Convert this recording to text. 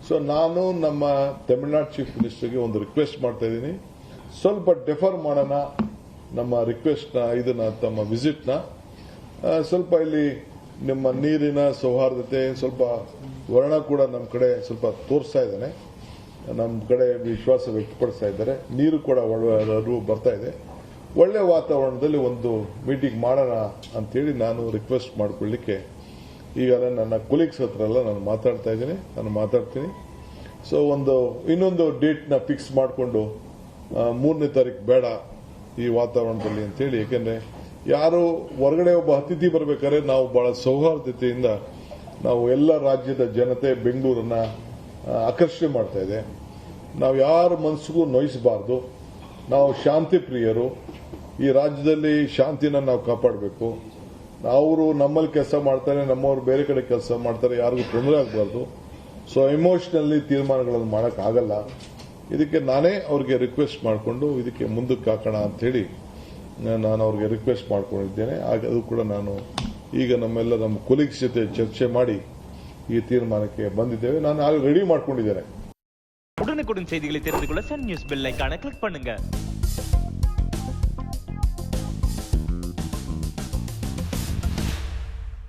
So ನಾನು ನಮ್ಮ Tamil Nadu chief ಮಿನಿಸ್ಟರ್ಗೆ ಒಂದು ರಿಕ್ವೆಸ್ಟ್ ಮಾಡ್ತಾ ಇದ್ದೀನಿ, ಸ್ವಲ್ಪ ಡೆಫರ್ ಮಾಡೋಣ ನಮ್ಮ ರಿಕ್ವೆಸ್ಟ್ನ, ಇದನ್ನ ತಮ್ಮ ವಿಸಿಟ್ನ. ಸ್ವಲ್ಪ ಇಲ್ಲಿ ನಿಮ್ಮ ನೀರಿನ ಸೌಹಾರ್ದತೆ ಸ್ವಲ್ಪ ವರ್ಣ ಕೂಡ ನಮ್ಮ ಕಡೆ ಸ್ವಲ್ಪ ತೋರಿಸ್ತಾ ಇದ್ದಾನೆ, ನಮ್ಮ ಕಡೆ ವಿಶ್ವಾಸ ವ್ಯಕ್ತಪಡಿಸ್ತಾ ಇದ್ದಾರೆ. ನೀರು ಕೂಡ ಬರ್ತಾ ಇದೆ. ಒಳ್ಳೆ ವಾತಾವರಣದಲ್ಲಿ ಒಂದು ಮೀಟಿಂಗ್ ಮಾಡೋಣ ಅಂತೇಳಿ ನಾನು ರಿಕ್ವೆಸ್ಟ್ ಮಾಡ್ಕೊಳ್ಳಿಕ್ಕೆ ಈಗಲೇ ನನ್ನ ಕೊಲೀಗ್ಸ್ ಹತ್ರ ಎಲ್ಲ ನಾನು ಮಾತಾಡ್ತಾ ಇದ್ದೀನಿ, ನಾನು ಮಾತಾಡ್ತೀನಿ. ಸೊ ಇನ್ನೊಂದು ಡೇಟ್ನ ಫಿಕ್ಸ್ ಮಾಡಿಕೊಂಡು 3ನೇ ತಾರೀಕು ಬೇಡ ಈ ವಾತಾವರಣದಲ್ಲಿ ಅಂತೇಳಿ. ಯಾಕೆಂದ್ರೆ ಯಾರು ಹೊರಗಡೆ ಒಬ್ಬ ಅತಿಥಿ ಬರಬೇಕಾದ್ರೆ ನಾವು ಬಹಳ ಸೌಹಾರ್ದತೆಯಿಂದ ನಾವು ಎಲ್ಲ ರಾಜ್ಯದ ಜನತೆ ಬೆಂಗಳೂರನ್ನ ಆಕರ್ಷಣೆ ಮಾಡ್ತಾ ಇದೆ. ನಾವು ಯಾರ ಮನಸ್ಸಿಗೂ ನೋಯಿಸಬಾರ್ದು. ನಾವು ಶಾಂತಿ ಪ್ರಿಯರು. ಈ ರಾಜ್ಯದಲ್ಲಿ ಶಾಂತಿನ ನಾವು ಕಾಪಾಡಬೇಕು. ಅವರು ನಮ್ಮಲ್ಲಿ ಕೆಲಸ ಮಾಡ್ತಾರೆ, ನಮ್ಮವರು ಬೇರೆ ಕಡೆ ಕೆಲಸ ಮಾಡ್ತಾರೆ, ಯಾರಿಗೂ ತೊಂದರೆ ಆಗಬಾರ್ದು. ಸೊ ಎಮೋಷನಲಿ ತೀರ್ಮಾನಗಳನ್ನು ಮಾಡೋಕ್ಕಾಗಲ್ಲ. ಇದಕ್ಕೆ ನಾನೇ ಅವ್ರಿಗೆ ರಿಕ್ವೆಸ್ಟ್ ಮಾಡಿಕೊಂಡು ಇದಕ್ಕೆ ಮುಂದಕ್ಕೆ ಹಾಕೋಣ ಅಂತ ಹೇಳಿ ನಾನು ಅವ್ರಿಗೆ ರಿಕ್ವೆಸ್ಟ್ ಮಾಡ್ಕೊಂಡಿದ್ದೇನೆ. ಅದು ಕೂಡ ನಾನು ಈಗ ನಮ್ಮ ಕೊಲೀಗ್ಸ್ ಜೊತೆ ಚರ್ಚೆ ಮಾಡಿ ಈ ತೀರ್ಮಾನಕ್ಕೆ ಬಂದಿದ್ದೇವೆ. ನಾನು ಆಗ ರೆಡಿ ಮಾಡ್ಕೊಂಡಿದ್ದೇನೆ. உடனுக்குடன் செய்திகளை தெரிந்து கொள்ள சன் நியூஸ் பெல் ஐகானை கிளிக் பண்ணுங்க.